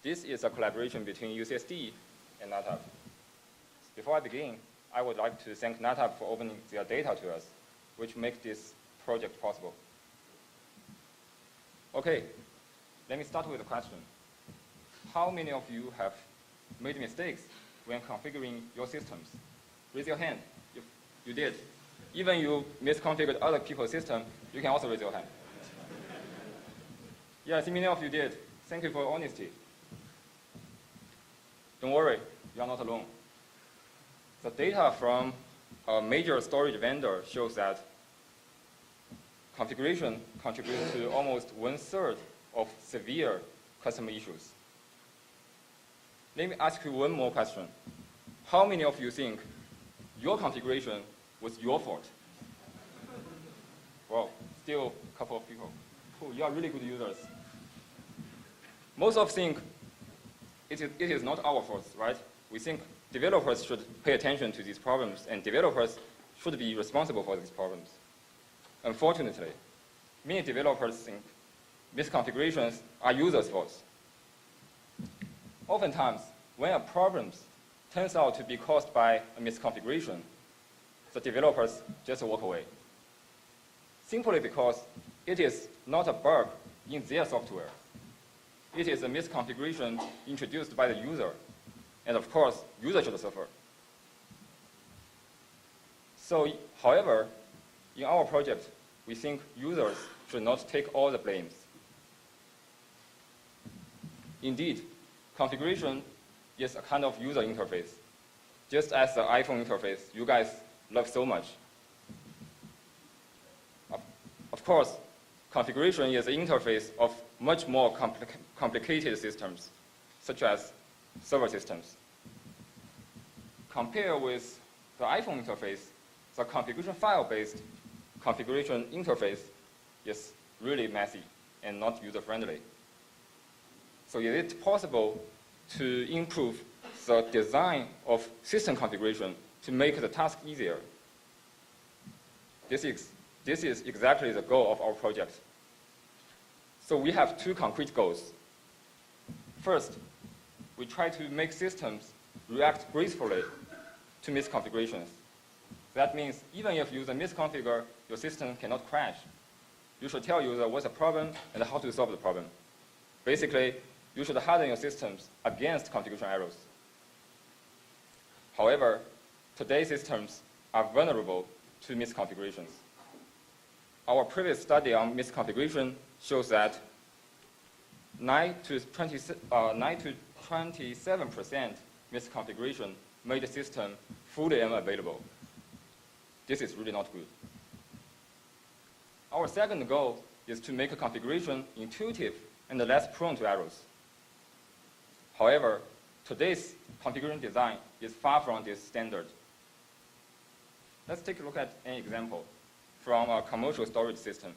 This is a collaboration between UCSD and NetApp. Before I begin, I would like to thank NetApp for opening their data to us, which makes this project possible. Okay, let me start with a question. How many of you have made mistakes when configuring your systems? Raise your hand if you did. Even you misconfigured other people's system, you can also raise your hand. Yes, many of you did. Thank you for your honesty. Don't worry, you are not alone. The data from a major storage vendor shows that configuration contributes to almost 1/3 of severe customer issues. Let me ask you one more question. How many of you think your configuration was your fault? Well, still a couple of people. Cool, you are really good users. Most of us think it is not our fault, right? We think developers should pay attention to these problems, and developers should be responsible for these problems. Unfortunately, many developers think misconfigurations are users' faults. Oftentimes, when a problem turns out to be caused by a misconfiguration, the developers just walk away, simply because it is not a bug in their software. It is a misconfiguration introduced by the user, and of course, user should suffer. So, however, in our project, we think users should not take all the blames. Indeed, configuration is a kind of user interface, just as the iPhone interface you guys love so much. Of course, configuration is an interface of much more complicated systems, such as server systems. Compared with the iPhone interface, the configuration file-based configuration interface is really messy and not user-friendly. So is it possible to improve the design of system configuration to make the task easier? This is exactly the goal of our project. So we have two concrete goals. First, we try to make systems react gracefully to misconfigurations. That means even if user misconfigure, your system cannot crash. You should tell user what's the problem and how to solve the problem. Basically, you should harden your systems against configuration errors. However, today's systems are vulnerable to misconfigurations. Our previous study on misconfiguration shows that 9 to 27% misconfiguration made the system fully unavailable. This is really not good. Our second goal is to make a configuration intuitive and less prone to errors. However, today's configuration design is far from this standard. Let's take a look at an example from a commercial storage system.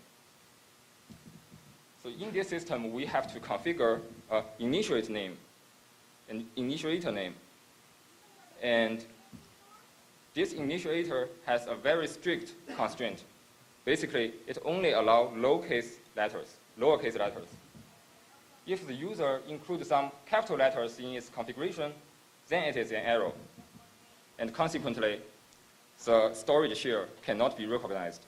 So in this system, we have to configure an initiator name. And this initiator has a very strict constraint. Basically, it only allows lowercase letters. If the user includes some capital letters in its configuration, then it is an error. And consequently, the storage share cannot be recognized.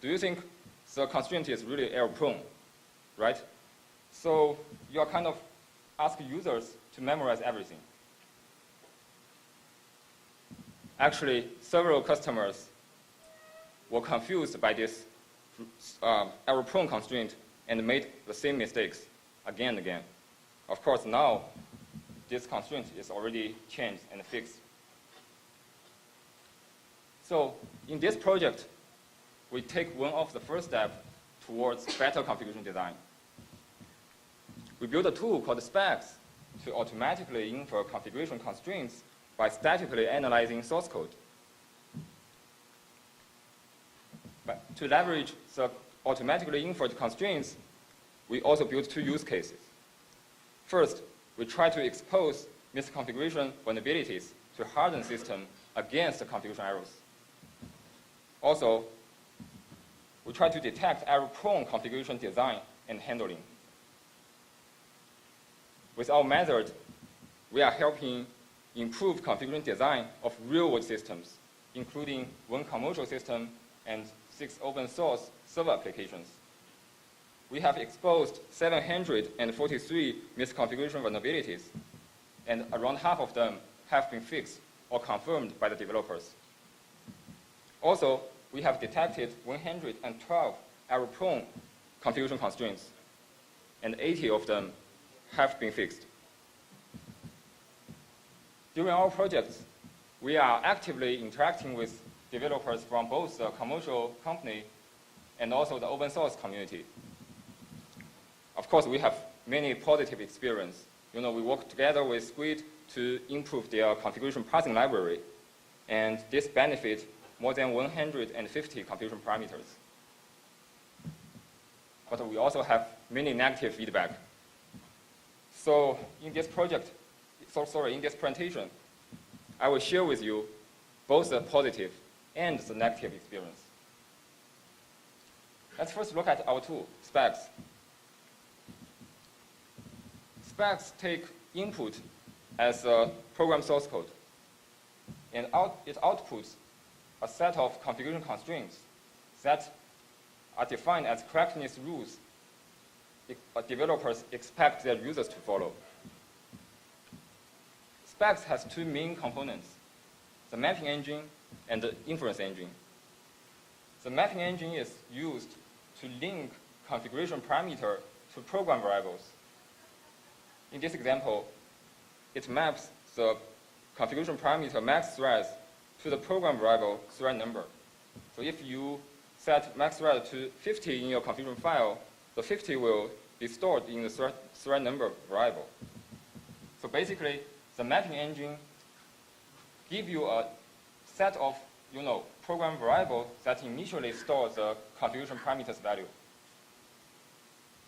Do you think the constraint is really error-prone, right? So you are kind of asking users to memorize everything. Actually, several customers were confused by this error-prone constraint and made the same mistakes again and again. Of course, now this constraint is already changed and fixed. So in this project, we take one of the first steps towards better configuration design. We built a tool called Spex to automatically infer configuration constraints by statically analyzing source code. But to leverage the automatically inferred constraints, we also built two use cases. First, we try to expose misconfiguration vulnerabilities to harden system against the configuration errors. Also, we try to detect error-prone configuration design and handling. With our method, we are helping improve configuration design of real-world systems, including one commercial system and 6 open-source server applications. We have exposed 743 misconfiguration vulnerabilities, and around half of them have been fixed or confirmed by the developers. Also, we have detected 112 error-prone configuration constraints, and 80 of them have been fixed. During our projects, we are actively interacting with developers from both the commercial company and also the open source community. Of course, we have many positive experience. We work together with Squid to improve their configuration parsing library, and this benefits more than 150 configuration parameters. But we also have many negative feedback. So in this presentation, I will share with you both the positive and the negative experience. Let's first look at our tool, Spex. Spex take input as a program source code, and it outputs a set of configuration constraints that are defined as correctness rules developers expect their users to follow. Spex has 2 main components, the mapping engine and the inference engine. The mapping engine is used to link configuration parameter to program variables. In this example, it maps the configuration parameter max threads to the program variable thread number. So if you set max thread to 50 in your configuration file, the 50 will be stored in the thread number variable. So basically, the mapping engine gives you a set of program variables that initially store the configuration parameters value.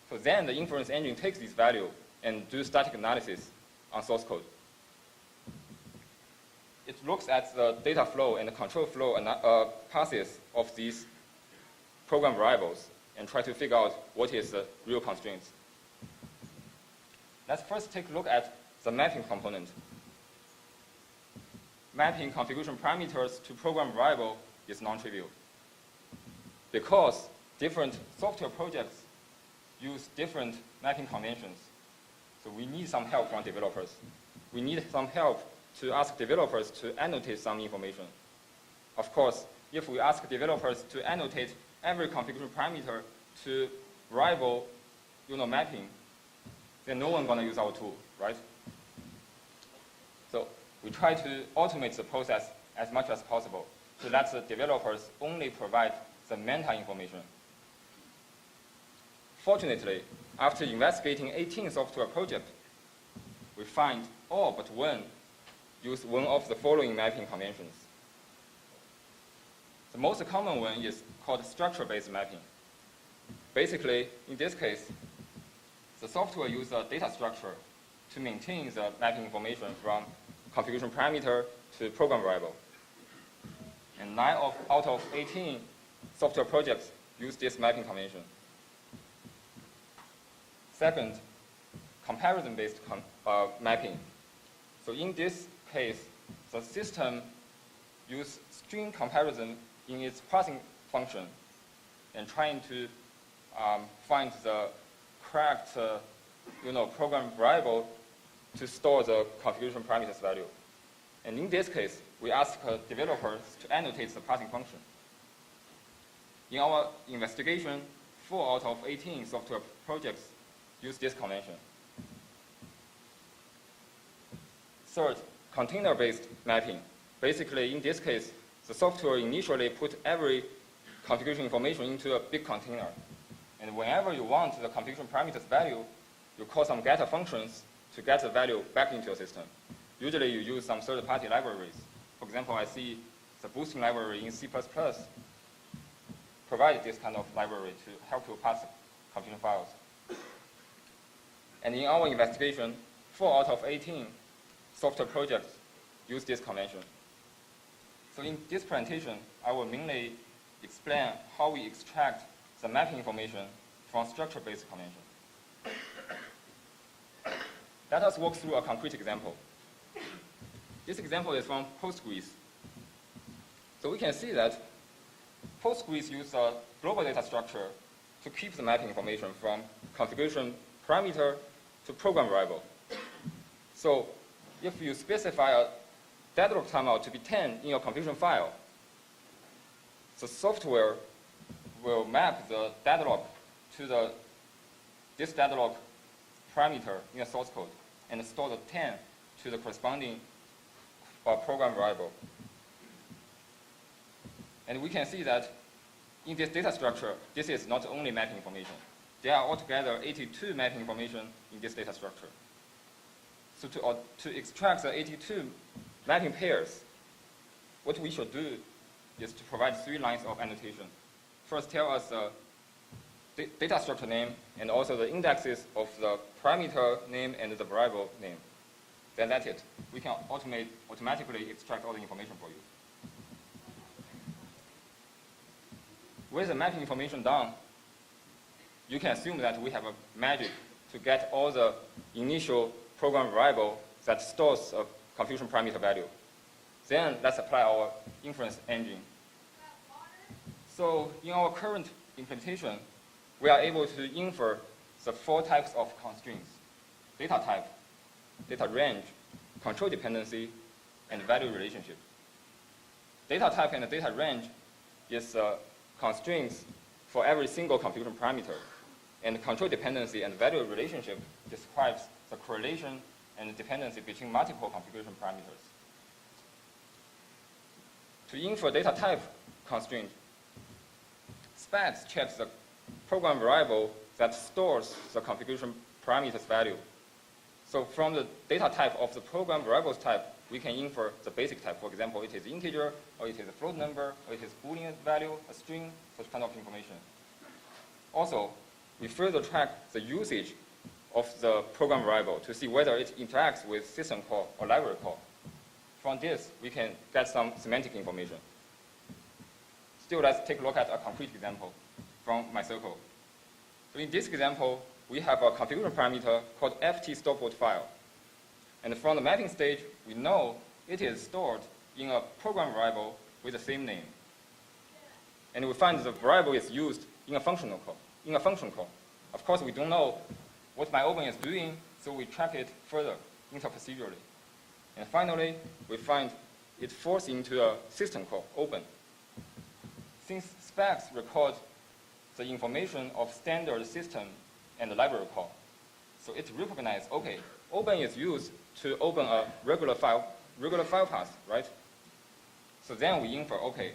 So then the inference engine takes this value and do static analysis on source code. It looks at the data flow and the control flow passes of these program variables and try to figure out what is the real constraints. Let's first take a look at the mapping component. Mapping configuration parameters to program variable is non-trivial because different software projects use different mapping conventions. So we need some help from developers. We need some help to ask developers to annotate some information. Of course, if we ask developers to annotate every configuration parameter to variable mapping, then no one's going to use our tool, right? So we try to automate the process as much as possible so that the developers only provide the meta information. Fortunately, after investigating 18 software projects, we find all but one use one of the following mapping conventions. The most common one is called structure-based mapping. Basically, in this case, the software uses a data structure to maintain the mapping information from configuration parameter to program variable. And 9 out of 18 software projects use this mapping convention. Second, comparison-based mapping. So in this case, the system uses string comparison in its parsing function and trying to find the correct program variable to store the configuration parameters value. And in this case, we ask developers to annotate the parsing function. In our investigation, 4 out of 18 software projects use this convention. Third, container-based mapping. Basically, in this case, the software initially put every configuration information into a big container. And whenever you want the configuration parameters value, you call some getter functions to get the value back into your system. Usually, you use some third-party libraries. For example, I see the boosting library in C++ provided this kind of library to help you parse configuration files. And in our investigation, 4 out of 18 software projects use this convention. So in this presentation, I will mainly explain how we extract the mapping information from structure-based convention. Let us walk through a concrete example. This example is from Postgres. So we can see that Postgres uses a global data structure to keep the mapping information from configuration parameter to program variable. So if you specify a deadlock timeout to be 10 in your configuration file, the software will map the deadlock to this deadlock parameter in the source code and store the 10 to the corresponding program variable. And we can see that in this data structure, this is not only mapping information. There are altogether 82 mapping information in this data structure. So to extract the 82 mapping pairs, what we should do is to provide 3 lines of annotation. First, tell us the data structure name and also the indexes of the parameter name and the variable name. Then that's it. We can automatically extract all the information for you. With the mapping information done, you can assume that we have a magic to get all the initial program variable that stores a configuration parameter value. Then let's apply our inference engine. So in our current implementation, we are able to infer the 4 types of constraints: data type, data range, control dependency, and value relationship. Data type and data range is constraints for every single configuration parameter, and control dependency and value relationship describes the correlation and dependency between multiple configuration parameters. To infer data type constraint, Spex checks the program variable that stores the configuration parameters value. So from the data type of the program variables type, we can infer the basic type. For example, it is integer, or it is a float number, or it is Boolean value, a string, such kind of information. Also, we further track the usage of the program variable to see whether it interacts with system call or library call. From this, we can get some semantic information. Still, let's take a look at a concrete example from my circle. So in this example, we have a configuration parameter called ft stopwatch file. And from the mapping stage, we know it is stored in a program variable with the same name. And we find the variable is used in a function call. Of course, we don't know what my open is doing, so we track it further interprocedurally. And finally, we find it falls into a system call, open. Since Spex records the information of standard system and the library call, so it recognizes, okay, open is used to open a regular file path, right? So then we infer, okay,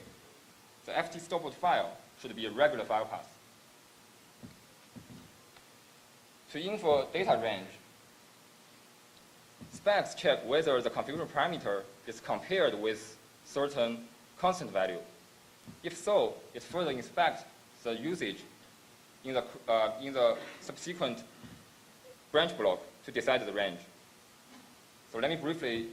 the ft stopwatch file should be a regular file path. To infer data range, Spex check whether the configuration parameter is compared with certain constant value. If so, it further inspects the usage in the subsequent branch block to decide the range. So let me briefly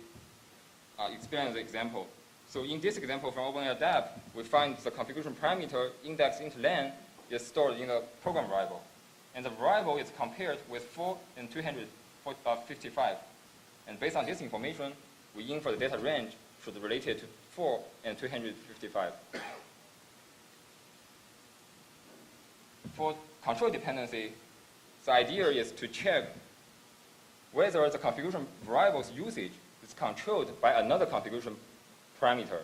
explain the example. So in this example from OpenAir we find the configuration parameter index into len is stored in the program variable. And the variable is compared with 4 and 255. And based on this information, we infer the data range should be related to 4 and 255. For control dependency, the idea is to check whether the configuration variable's usage is controlled by another configuration parameter.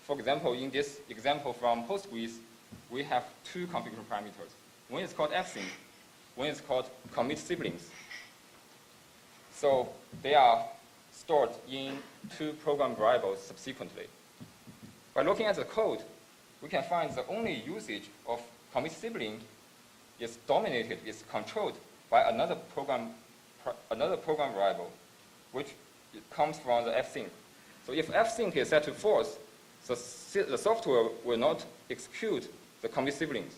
For example, in this example from Postgres, we have 2 configuration parameters. One is called fsync, one is called commit siblings. So they are stored in 2 program variables subsequently. By looking at the code, we can find the only usage of commit sibling is controlled by another program variable, which comes from the fsync. So if fsync is set to false, the software will not execute the commit siblings,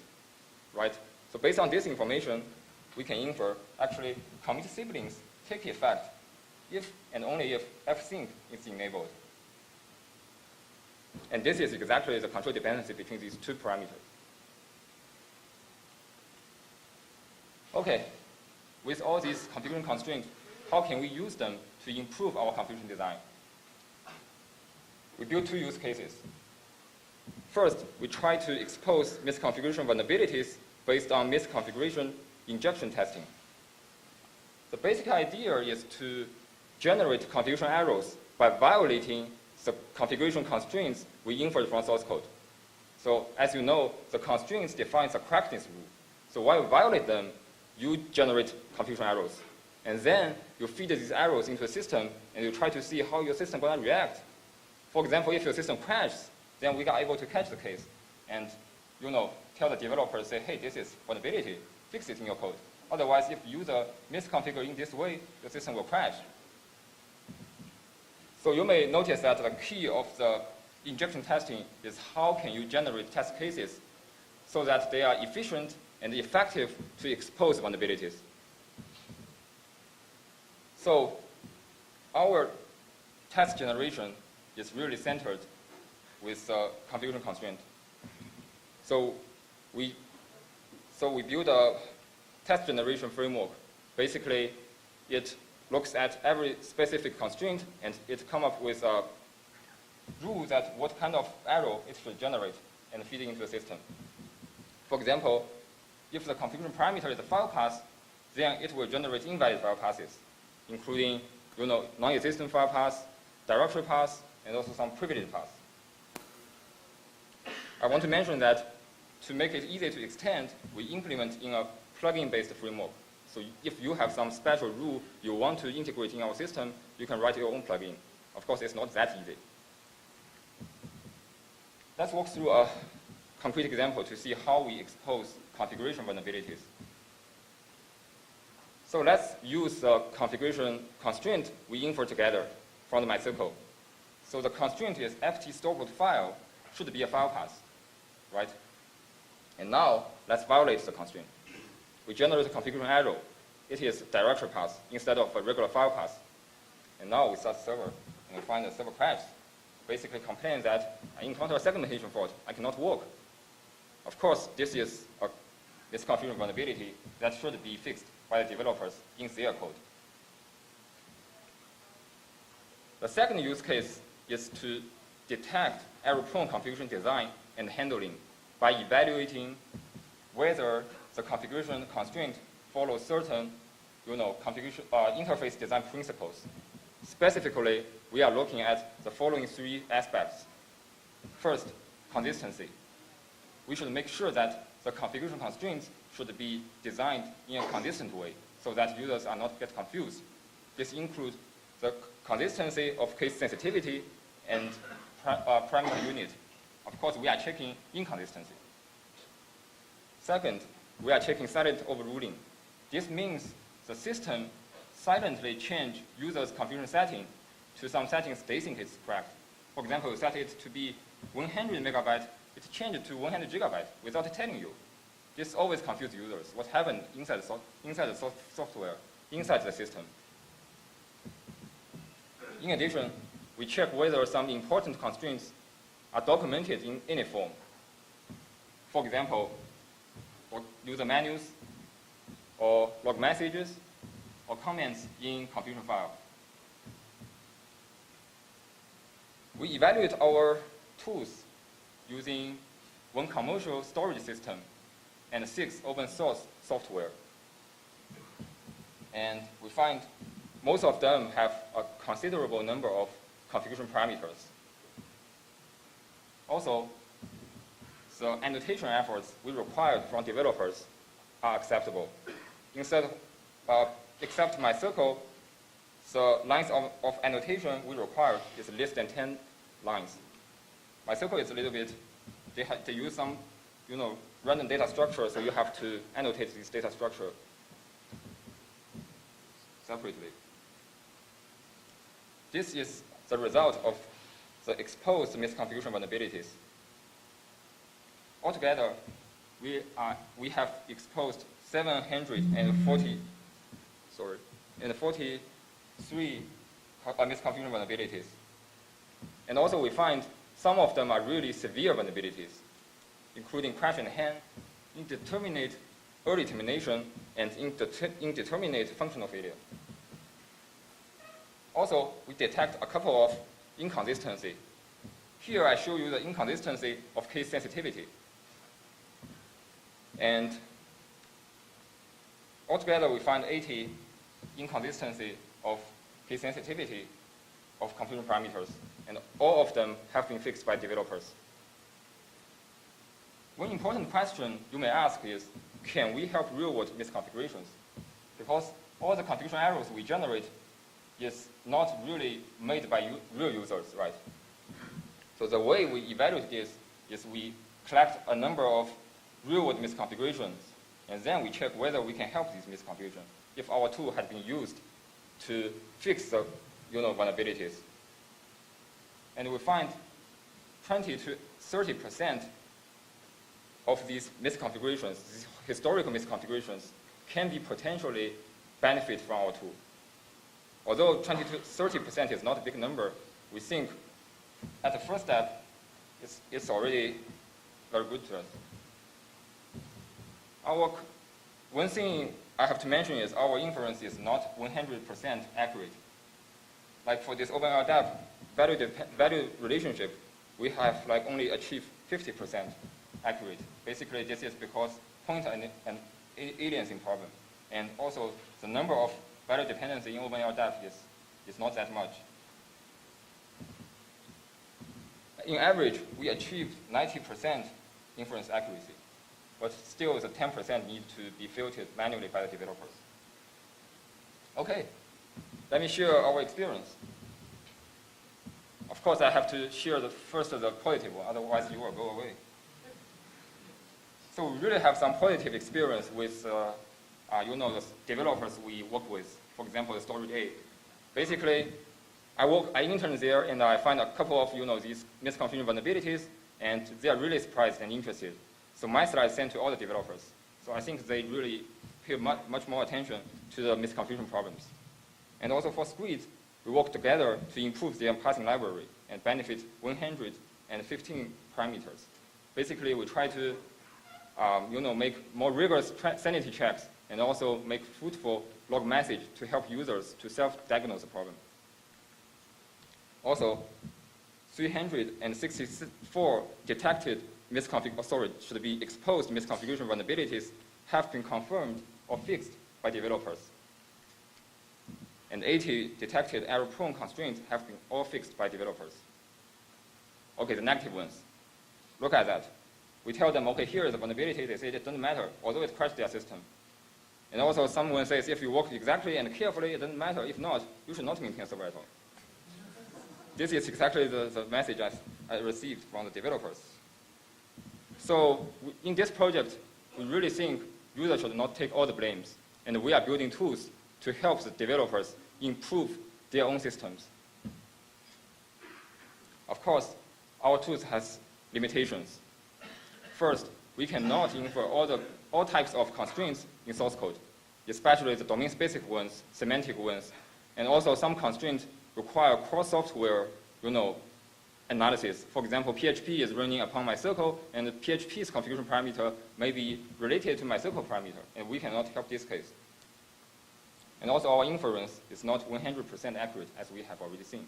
right? So based on this information, we can infer actually commit siblings take effect if and only if fsync is enabled. And this is exactly the control dependency between these 2 parameters. Okay, with all these configuration constraints, how can we use them to improve our configuration design? We built 2 use cases. First, we try to expose misconfiguration vulnerabilities based on misconfiguration injection testing. The basic idea is to generate configuration errors by violating the configuration constraints we inferred from source code. So as you know, the constraints define the correctness rule. So while you violate them, you generate configuration errors. And then you feed these errors into a system, and you try to see how your system is going to react. For example, if your system crashes, then we are able to catch the case and tell the developer, say, hey, this is vulnerability, fix it in your code. Otherwise, if user misconfigure in this way, the system will crash. So you may notice that the key of the injection testing is how can you generate test cases so that they are efficient and effective to expose vulnerabilities. So our test generation is really centered with configuration constraint. So we build a test generation framework. Basically, it looks at every specific constraint, and it comes up with a rule that what kind of error it should generate and feed into the system. For example, if the configuration parameter is a file path, then it will generate invalid file passes, including non-existent file paths, directory paths, and also some privileged paths. I want to mention that to make it easy to extend, we implement in a plugin-based framework. So if you have some special rule you want to integrate in our system, you can write your own plugin. Of course, it's not that easy. Let's walk through a concrete example to see how we expose configuration vulnerabilities. So let's use the configuration constraint we infer together from the MySQL. So the constraint is ft stored file should be a file path, right? And now let's violate the constraint. We generate a configuration error. It is directory path instead of a regular file path. And now we start the server, and we find the server crash. Basically complains that I encounter a segmentation fault. I cannot work. Of course, this is a misconfiguration vulnerability that should be fixed by the developers in their code. The second use case is to detect error-prone configuration design and handling by evaluating whether the configuration constraint follows certain configuration interface design principles. Specifically, we are looking at the following 3 aspects. First, consistency. We should make sure that the configuration constraints should be designed in a consistent way so that users are not get confused. This includes the consistency of case sensitivity and parameter unit. Of course, we are checking inconsistency. Second, we are checking silent overruling. This means the system silently change users' configuration setting to some settings they think is correct. For example, you set it to be 100 megabyte, it changed to 100 gigabyte without telling you. This always confuses users. What happened inside the software, inside the system? In addition, we check whether some important constraints are documented in any form. For example, or user manuals, or log messages, or comments in configuration file. We evaluate our tools using 1 commercial storage system and 6 open source software. And we find most of them have a considerable number of configuration parameters. Also, the annotation efforts we required from developers are acceptable. Instead of except MySQL, the lines of annotation we require is less than 10 lines. MySQL is a little bit, they use some random data structure, so you have to annotate this data structure separately. This is the result of the exposed misconfiguration vulnerabilities. Altogether, we have exposed 743 misconfiguration vulnerabilities. And also we find some of them are really severe vulnerabilities, including crash and hang, indeterminate early termination, and indeterminate functional failure. Also, we detect a couple of inconsistency. Here I show you the inconsistency of case sensitivity. And altogether, we find 80 inconsistency of case sensitivity of computer parameters, and all of them have been fixed by developers. One important question you may ask is, can we help real-world misconfigurations? Because all the configuration errors we generate is not really made by real users, right? So the way we evaluate this is we collect a number of real-world misconfigurations, and then we check whether we can help these misconfigurations if our tool has been used to fix the vulnerabilities. And we find 20 to 30% of these misconfigurations, these historical misconfigurations, can be potentially benefit from our tool. Although 20 to 30% is not a big number, we think at the first step, it's already very good to us. One thing I have to mention is our inference is not 100% accurate. Like for this OpenRDAP value relationship, we have only achieved 50% accurate. Basically, this is because point and aliasing problem. And also, the number of value dependency in OpenRDAP is not that much. In average, we achieved 90% inference accuracy, but still the 10% need to be filtered manually by the developers. Okay, let me share our experience. Of course, I have to share the positive one, otherwise you will go away. So we really have some positive experience with the developers we work with. For example, the storage A. Basically, I interned there and I find a couple of these misconfiguration vulnerabilities, and they are really surprised and interested. So my slide sent to all the developers. So I think they really pay much more attention to the misconfiguration problems. And also for Squid, we work together to improve their parsing library and benefit 115 parameters. Basically, we try to make more rigorous sanity checks and also make fruitful log message to help users to self-diagnose the problem. Also, 364 detected should be exposed misconfiguration vulnerabilities have been confirmed or fixed by developers. And 80 detected error-prone constraints have been all fixed by developers. Okay, the negative ones. Look at that. We tell them, okay, here is the vulnerability. They say it doesn't matter, although it crashed their system. And also someone says, if you work exactly and carefully, it doesn't matter. If not, you should not maintain server at all. This is exactly the message I received from the developers. So in this project, we really think users should not take all the blames. And we are building tools to help the developers improve their own systems. Of course, our tools has limitations. First, we cannot infer all types of constraints in source code, especially the domain-specific ones, semantic ones, and also some constraints require cross-software, analysis. For example, PHP is running upon MySQL, and the PHP's configuration parameter may be related to MySQL parameter, and we cannot help this case. And also, our inference is not 100% accurate, as we have already seen.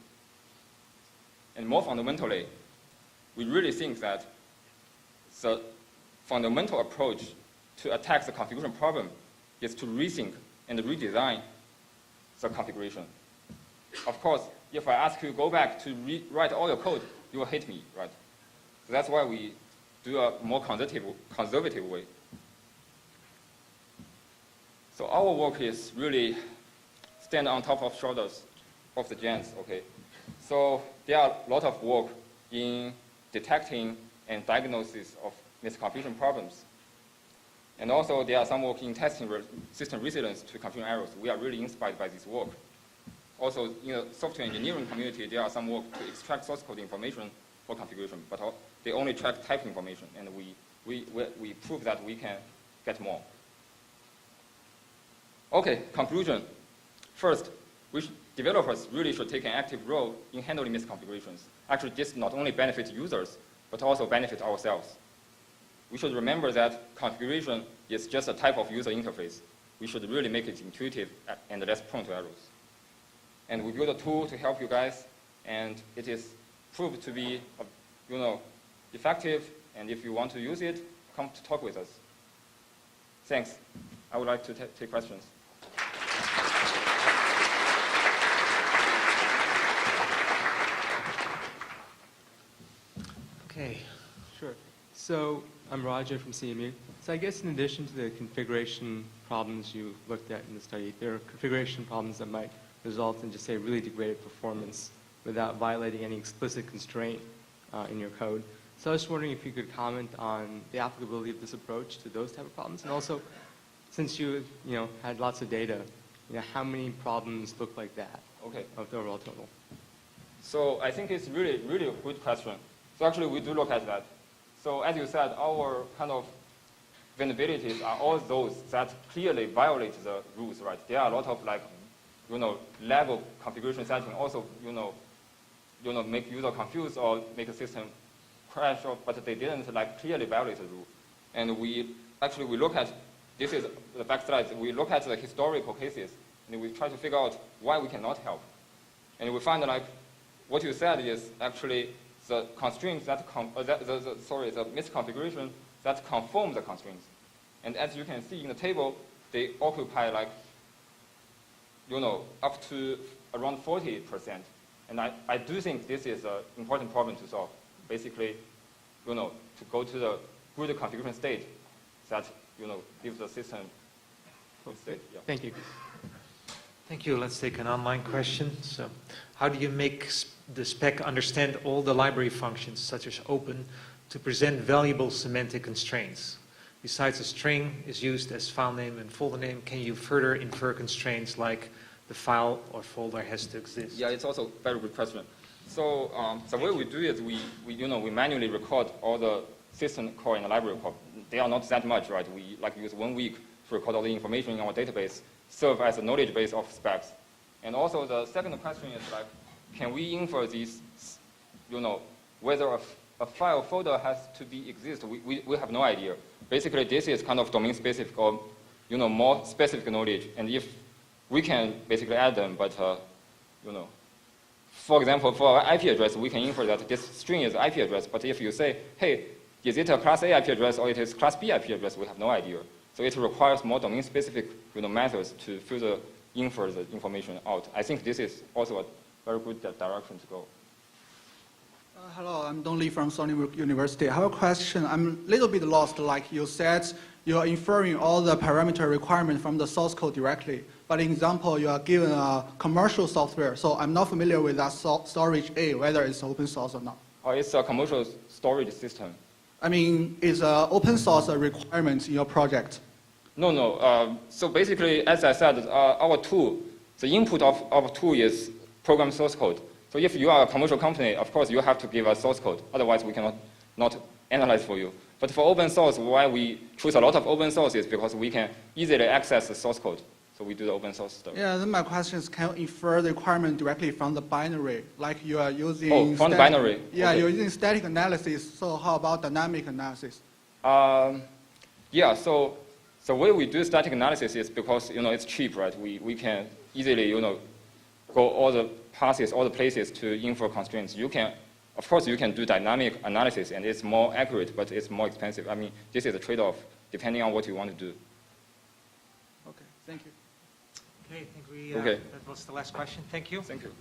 And more fundamentally, we really think that the fundamental approach to attack the configuration problem is to rethink and redesign the configuration. Of course, if I ask you to go back to rewrite all your code, you will hate me, right? So that's why we do a more conservative way. So our work is really stand on top of shoulders of the giants, okay? So there are a lot of work in detecting and diagnosis of misconfiguration problems. And also there are some work in testing system resilience to configuration errors. We are really inspired by this work. Also, in the software engineering community, there are some work to extract source code information for configuration, but they only track type information, and we prove that we can get more. Okay, conclusion. First, developers really should take an active role in handling misconfigurations. Actually, this not only benefits users, but also benefits ourselves. We should remember that configuration is just a type of user interface. We should really make it intuitive and less prone to errors. And we built a tool to help you guys, and it is proved to be, effective. And if you want to use it, come to talk with us. Thanks. I would like to take questions. Okay, sure. So I'm Roger from CMU. So I guess in addition to the configuration problems you looked at in the study, there are configuration problems that might result in just say really degraded performance without violating any explicit constraint in your code. So I was wondering if you could comment on the applicability of this approach to those type of problems, and also since you had lots of data, how many problems look like that of the overall total? So I think it's really, really a good question. So actually, we do look at that. So as you said, our kind of vulnerabilities are all those that clearly violate the rules, right? There are a lot of level configuration setting also, make user confused or make a system crash, but they didn't clearly violate the rule. And we look at, this is the back slides, we look at the historical cases, and we try to figure out why we cannot help. And we find what you said is actually the constraints that, the misconfiguration that conform the constraints. And as you can see in the table, they occupy up to around 40%. And I do think this is an important problem to solve. Basically, to go to the good configuration state that, gives the system good state. Yeah. Thank you. Thank you. Let's take an online question. So, how do you make the spec understand all the library functions, such as open, to present valuable semantic constraints? Besides a string is used as file name and folder name, can you further infer constraints like the file or folder has to exist? Yeah, it's also a very good question. So the way we do it, we manually record all the system call and the library call. They are not that much, right? We use 1 week to record all the information in our database, serve as a knowledge base of Spex. And also the second question is can we infer these, whether a file folder has to be exist? We have no idea. Basically, this is kind of domain specific or more specific knowledge. And if we can basically add them, but for example, for our IP address, we can infer that this string is IP address. But if you say, hey, is it a class A IP address or it is class B IP address, we have no idea. So it requires more domain specific methods to further infer the information out. I think this is also a very good direction to go. Hello, I'm Dong Li from Sony University. I have a question. I'm a little bit lost. Like you said, you're inferring all the parameter requirements from the source code directly. But in example, you are given a commercial software. So I'm not familiar with that storage A, whether it's open source or not. It's a commercial storage system. I mean, is open source a requirement in your project? No. So basically, as I said, our tool, the input of our tool is program source code. So if you are a commercial company, of course, you have to give us source code. Otherwise, we cannot not analyze for you. But for open source, why we choose a lot of open source is because we can easily access the source code. So we do the open source stuff. Yeah, then my question is, can you infer the requirement directly from the binary? Like you are using... from the binary. Yeah, okay. You're using static analysis. So how about dynamic analysis? Yeah, so the way we do static analysis is because, it's cheap, right? We can easily, go all the passes, all the places to infer constraints. Of course, you can do dynamic analysis, and it's more accurate, but it's more expensive. I mean, this is a trade-off, depending on what you want to do. Okay, thank you. Okay, I think okay. That was the last question. Thank you. Thank you.